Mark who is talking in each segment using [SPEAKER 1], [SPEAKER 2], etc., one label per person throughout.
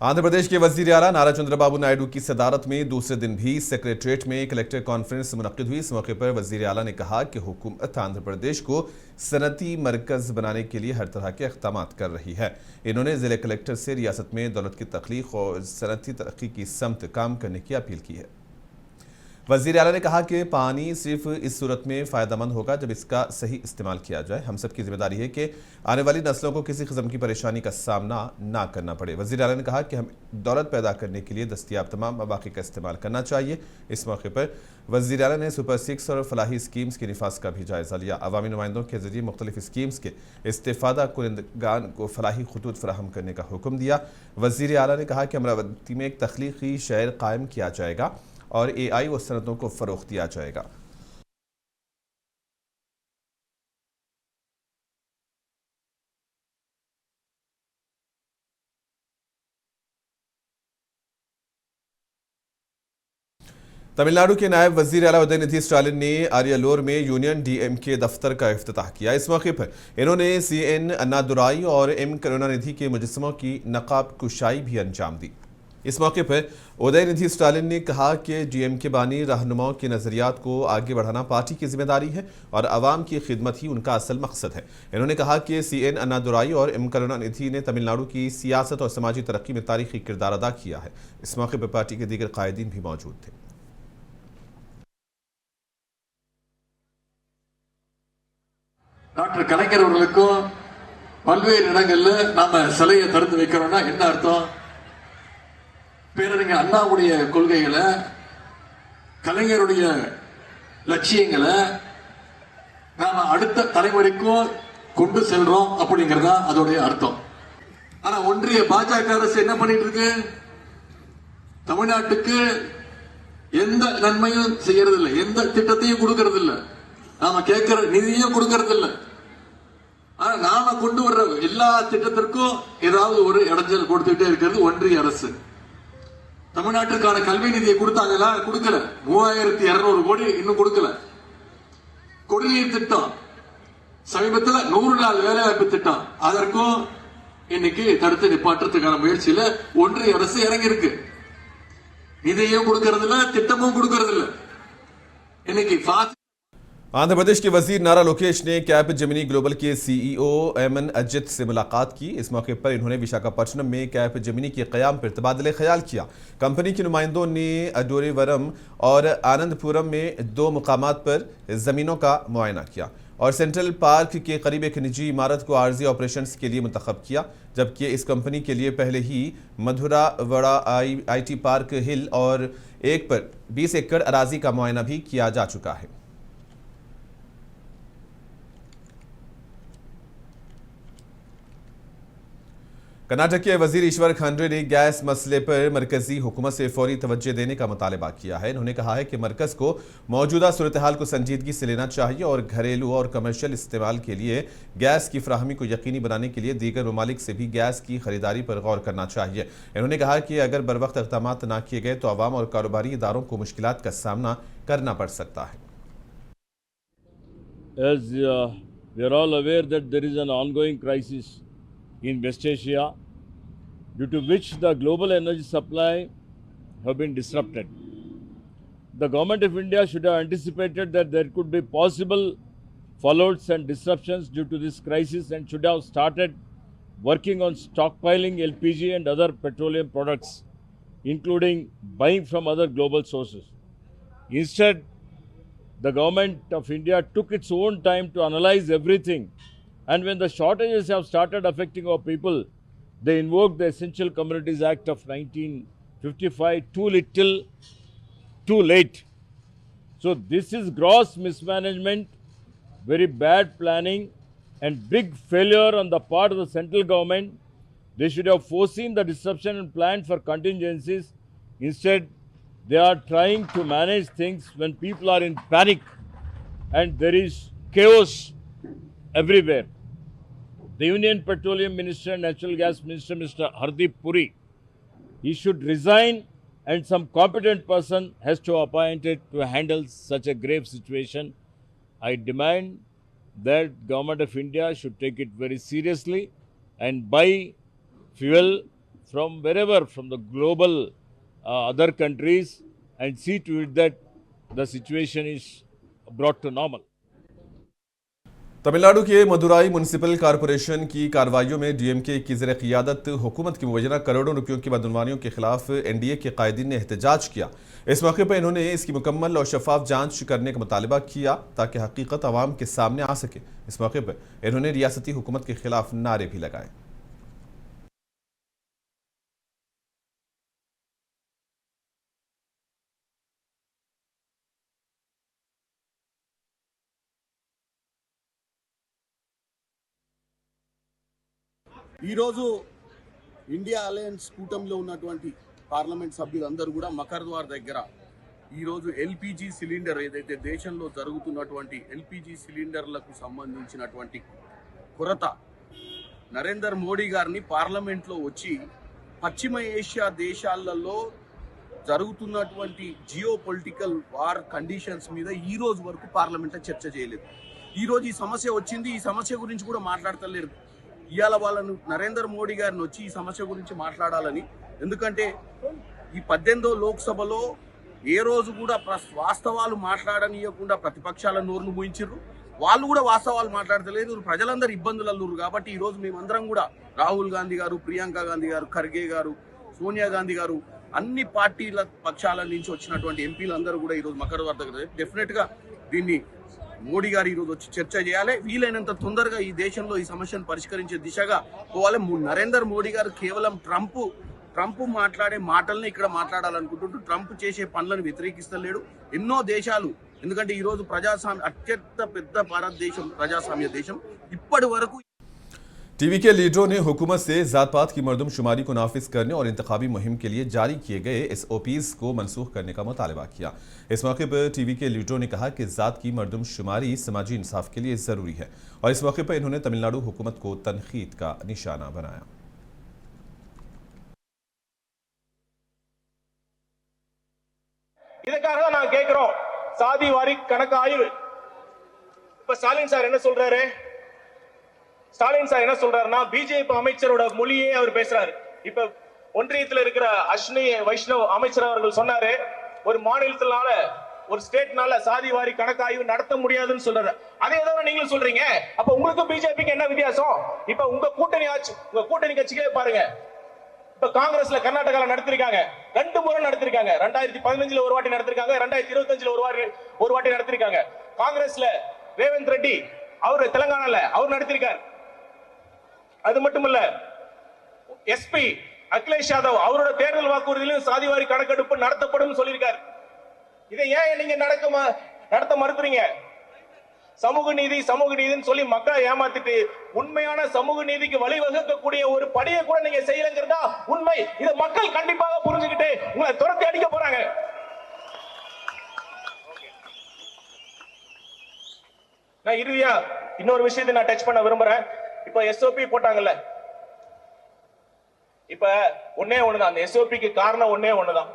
[SPEAKER 1] आंध्र प्रदेश के वजीर आला नारा चंद्रबाबू नायडू की सदारत में दूसरे दिन भी सेक्रेटरीट में कलेक्टर कॉन्फ्रेंस मुनक्किद हुई। इस मौके पर वजीर आला ने कहा कि हुकूमत आंध्र प्रदेश को सनती मरकज बनाने के लिए हर तरह के इक़दाम कर रही है। इन्होंने जिले कलेक्टर से रियासत में दौलत की तख्लीक और सनती तरक्की की समत काम करने की अपील की है। वज़ीर आला ने कहा कि पानी सिर्फ इस सूरत में फ़ायदेमंद होगा जब इसका सही इस्तेमाल किया जाए। हम सब की जिम्मेदारी है कि आने वाली नस्लों को किसी किस्म की परेशानी का सामना ना करना पड़े। वज़ीर आला ने कहा कि हमें दौलत पैदा करने के लिए दस्तियाब तमाम मवाक़े का इस्तेमाल करना चाहिए। इस मौके पर वज़ीर आला ने सुपर 6 और फलाही स्कीम्स के निफाज का भी जायज़ा लिया। अवामी नुमाइंदों के जरिए मुख्तलिफ स्कीम्स के इस्तेफ़ादा कुनंदगान को फलाही खतूत फराहम करने का हुक्म दिया। वज़ीर आला ने कहा कि अमरावती में एक तख्लीकी शहर कायम किया जाएगा और AI व सनतों को फ़रोग़ दिया जाएगा। तमिलनाडु के नायब वजीर आला उदयनिधि स्टालिन ने आर्यलोर में यूनियन DMK दफ्तर का इफ्तिताह किया। इस मौके पर इन्होंने CN अन्नादुराई और M करुणानिधि के मुजस्समों की नकाब कुशाई भी अंजाम दी। इस मौके पर उदयनिधि स्टालिन ने कहा कि DMK बानी रहनुमाओं के नज़रियात को आगे बढ़ाना पार्टी की जिम्मेदारी है और आवाम की खिदमत ही उनका असल मकसद है। इन्होंने कहा कि CN अन्नादुराई और M करुणानिधि ने तमिलनाडु की सियासत और समाजी तरक्की में तारीखी किरदार अदा किया है। इस मौके पर पार्टी के दीगर कायदीन भी मौजूद थे।
[SPEAKER 2] டாக்டர் கலைஞர் அவர்களுக்கும் பல்வேறு இடங்கள்ல நாம சிலையை திறந்து வைக்கிறோம்னா என்ன அர்த்தம்? பேரறிஞர் அண்ணாவுடைய கொள்கைகளை, கலைஞருடைய லட்சியங்களை நாம அடுத்த தலைமுறைக்கும் கொண்டு செல்றோம் அப்படிங்கறதா அதோடைய அர்த்தம். ஆனா ஒன்றிய பாஜக அரசு என்ன பண்ணிட்டு இருக்கு? தமிழ்நாட்டுக்கு எந்த நன்மையும் செய்யறது இல்லை, எந்த திட்டத்தையும் கொடுக்கறது இல்லை, நாம கேட்கிற நிதியும் கொடுக்கறது இல்லை. ஆனா நாம கொண்டு வர்ற எல்லா திட்டத்திற்கும் ஏதாவது ஒரு இடைஞ்சல் கொடுத்துட்டே இருக்கிறது ஒன்றிய அரசு. தமிழ்நாட்டுக்கான கல்வி நிதியை கொடுத்தாங்களா? கொடுக்கல. 3200 கோடி இன்னும் கொடுக்கல. குடிநீர் திட்டம், சமீபத்தில் 100 நாள் வேலைவாய்ப்பு திட்டம், அதற்கும் இன்னைக்கு தடுத்து நிப்பாட்டுறதுக்கான முயற்சியில ஒன்றிய அரசு இறங்கி இருக்கு. நிதியும் கொடுக்கறது இல்ல, திட்டமும் கொடுக்கறது இல்ல. இன்னைக்கு
[SPEAKER 1] आंध्र प्रदेश के वजीर नारा लोकेश ने कैप जेमिनी ग्लोबल के CEO एमन अजित से मुलाकात की। इस मौके पर इन्होंने विशाखापट्टनम में कैप जेमिनी के क़याम पर तबादले ख्याल किया। कंपनी के नुमाइंदों ने अडोरेवरम और आनंदपुरम में 2 मुकामात पर ज़मीनों का मुआयना किया और सेंट्रल पार्क के करीब एक निजी इमारत को आर्जी ऑपरेशंस के लिए मुंतखब किया, जबकि इस कंपनी के लिए पहले ही मधुरावड़ा IT पार्क हिल और एक पर 20 एकड़ अराजी का मुआयना भी किया जा चुका है। कर्नाटक के वजीर ईश्वर खंड्रे ने गैस मसले पर मरकजी हुकूमत से फौरी तवज्जो देने का मुतालबा किया है। उन्होंने कहा है कि मरकज को मौजूदा सूरत हाल को संजीदगी से लेना चाहिए और घरेलू और कमर्शियल इस्तेमाल के लिए गैस की फ्राहमी को यकीनी बनाने के लिए दीगर ममालिक से भी गैस की खरीदारी पर गौर करना चाहिए। इन्होंने कहा कि अगर बर वक्त इक़दाम न किए गए तो आवाम और कारोबारी इदारों को मुश्किलात का सामना करना पड़ सकता है।
[SPEAKER 3] As we are all aware that there is an ongoing crisis in West Asia, due to which the global energy supply have been disrupted. The government of India should have anticipated that there could be possible fallouts and disruptions due to this crisis and should have started working on stockpiling LPG and other petroleum products, including buying from other global sources. Instead, the government of India took its own time to analyze everything, and when the shortages have started affecting our people, they invoked the Essential Commodities Act of 1955, too little, too late. So this is gross mismanagement, very bad planning, and big failure on the part of the central government. They should have foreseen the disruption and planned for contingencies. Instead, they are trying to manage things when people are in panic and there is chaos everywhere. The Union Petroleum Minister and Natural Gas Minister, Mr. Hardeep Puri, he should resign and some competent person has to be appointed to handle such a grave situation. I demand that Government of India should take it very seriously and buy fuel from wherever, from the global other countries, and see to it that the situation is brought to normal.
[SPEAKER 1] Tamil Nadu के Madurai municipal corporation की कार्रवाइयों में DMK की ज़ेर क़ियादत हुकूमत की मुबैना करोड़ों रुपयों की बदनवानियों के खिलाफ एनडीए के कायदीन ने एहतजाज किया। इस मौके पर इन्होंने इसकी मुकम्मल और शफाफ जांच करने का मुतालबा किया ताकि हकीकत अवाम के सामने आ सके। इस मौके पर इन्होंने रियासती हुकूमत के खिलाफ नारे भी लगाए।
[SPEAKER 4] ఈరోజు ఇండియా అలయన్స్ కూటమిలో ఉన్నటువంటి పార్లమెంట్ సభ్యులందరూ కూడా మకర్ ద్వార్ దగ్గర ఈరోజు ఎల్పిజి సిలిండర్ ఏదైతే దేశంలో జరుగుతున్నటువంటి ఎల్పిజి సిలిండర్లకు సంబంధించినటువంటి కొరత నరేందర్ మోడీ గారిని పార్లమెంట్లో వచ్చి పశ్చిమ ఏషియా దేశాలలో జరుగుతున్నటువంటి జియో పొలిటికల్ వార్ కండిషన్స్ మీద ఈ రోజు వరకు పార్లమెంట్లో చర్చ చేయలేదు। ఈరోజు ఈ సమస్య వచ్చింది, ఈ సమస్య గురించి కూడా మాట్లాడతలేరు। ఇవాళ వాళ్ళను నరేందర్ మోడీ గారిని వచ్చి ఈ సమస్య గురించి మాట్లాడాలని, ఎందుకంటే ఈ 18వ లోక్సభలో ఏ రోజు కూడా వాస్తవాలు మాట్లాడనీయకుండా ప్రతిపక్షాల నోరును మూయించారు। వాళ్ళు కూడా వాస్తవాలు మాట్లాడతలేదు, ప్రజలందరూ ఇబ్బందులు కాబట్టి ఈ రోజు మేమందరం కూడా రాహుల్ గాంధీ గారు, ప్రియాంక గాంధీ గారు, ఖర్గే గారు, సోనియా గాంధీ గారు, అన్ని పార్టీల పక్షాల నుంచి వచ్చినటువంటి ఎంపీలందరూ కూడా ఈరోజు మకర్ ద్వార్ దగ్గర డెఫినెట్గా దీన్ని మోడీ గారు ఈరోజు వచ్చి చర్చ చేయాలి। వీలైనంత తొందరగా ఈ దేశంలో ఈ సమస్యను పరిష్కరించే దిశగా పోవాలి। నరేందర్ మోడీ గారు కేవలం ట్రంప్ మాట్లాడే మాటల్ని ఇక్కడ మాట్లాడాలనుకుంటుంటూ ట్రంప్ చేసే పనులను వ్యతిరేకిస్తలేడు। ఎన్నో దేశాలు, ఎందుకంటే ఈరోజు ప్రజాస్వామ్య అత్యంత పెద్ద భారతదేశం ప్రజాస్వామ్య దేశం, ఇప్పటి వరకు
[SPEAKER 1] टीवी के लीडरों ने हुकूमत से जात पात की मरदमशुमारी को नाफिज करने और इंतखाबी मुहिम के लिए जारी किए गए SOPs को मनसूख करने का मुतालबा किया। इस मौके पर टीवी के लीडरों ने कहा कि जात की मरदमशुमारी समाजी इंसाफ के लिए ज़रूरी है और इस मौके पर इन्होंने तमिलनाडु हुकूमत को तनकीद का निशाना बनाया।
[SPEAKER 5] இதுக்காக தான் நான் கேக்குறோம், சாதி வாரி கணக்கு ஆய்வு। இப்ப ஸ்டாலின் சார் என்ன சொல்றாருன்னா பிஜேபி அமைச்சரோட மொழியே அவர் பேசுறாரு। இப்ப ஒன்றியத்தில் இருக்கிற அஸ்வினி வைஷ்ணவ் அமைச்சர் அவர்கள் சொன்னாரு, ஒரு மாநிலத்தினால ஒரு ஸ்டேட்னால சாதி வாரி கணக்காய்வு நடத்த முடியாதுன்னு சொல்றாரு। அதே தான் நீங்களும் சொல்றீங்க। அப்ப உங்களுக்கும் பிஜேபிக்கு என்ன வித்தியாசம்? இப்ப உங்க கூட்டணி கட்சிகளே பாருங்க, இப்ப காங்கிரஸ்ல கர்நாடகால நடத்திருக்காங்க, 2 முறை நடத்திருக்காங்க। 2015ல ஒரு வாட்டி நடத்திருக்காங்க, 2025ல ஒரு வாட்டி நடத்திருக்காங்க। காங்கிரஸ்ல ரேவந்த் ரெட்டி அவர் தெலங்கானால அவர் நடத்திருக்கார்। அது மட்டுமல்ல, எஸ்பி அகிலேஷ் யாதவ் அவரோட தேர்தல் வாக்குறுதியிலும் சாதிவாரி கணக்கெடுப்பு நடத்தப்படும் சொல்லியிருக்கார்। இதை ஏன் நீங்க நடத்த மறுக்கிறீங்க? சமூக நீதின்னு சொல்லி மக்களை ஏமாத்திட்டு உண்மையான சமூக நீதிக்கு வழிவகுக்கக்கூடிய ஒரு படியை கூட நீங்க செய்யலங்கிறதா உண்மை। இதை மக்கள் கண்டிப்பாக புரிஞ்சுக்கிட்டு உங்களை துரத்தி அடிக்க போறாங்க। நான் இறுதியா இன்னொரு விஷயத்தை நான் டச் பண்ண விரும்புறேன்। இப்ப SOP போட்டாங்கல்ல, இப்ப ஒன்னே ஒண்ணுதான், அந்த SOPக்கு காரணம் ஒன்னே ஒண்ணுதான்,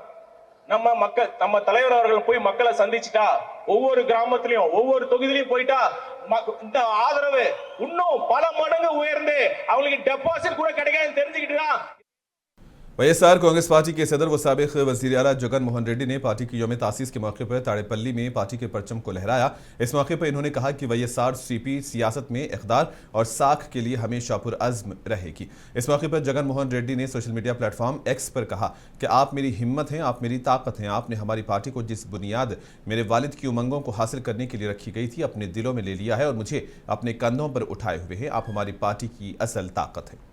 [SPEAKER 5] நம்ம தலைவர் அவர்கள் போய் மக்களை சந்திச்சுட்டா, ஒவ்வொரு கிராமத்திலையும் ஒவ்வொரு தொகுதியிலையும் போயிட்டா இந்த ஆதரவு இன்னும் பல மடங்கு உயர்ந்து அவங்களுக்கு டெபாசிட் கூட கிடைக்காதுன்னு தெரிஞ்சுக்கிட்டா।
[SPEAKER 1] YSR कांग्रेस पार्टी के सदर व साबिक वज़ीर आला जगन मोहन रेड्डी ने पार्टी की यौम तासीस के मौके पर ताड़ेपल्ली में पार्टी के परचम को लहराया। इस मौके पर इन्होंने कहा कि YSR CP सियासत में इक़्तिदार और साख के लिए हमेशा पुरअज़्म रहेगी। इस मौके पर जगन मोहन रेड्डी ने सोशल मीडिया प्लेटफॉर्म X पर कहा कि आप मेरी हिम्मत हैं, आप मेरी ताकत हैं। आपने हमारी पार्टी को जिस बुनियाद मेरे वालिद की उमंगों को हासिल करने के लिए रखी गई थी, अपने दिलों में ले लिया है और मुझे अपने कंधों पर उठाए हुए हैं। आप हमारी पार्टी की असल ताकत है।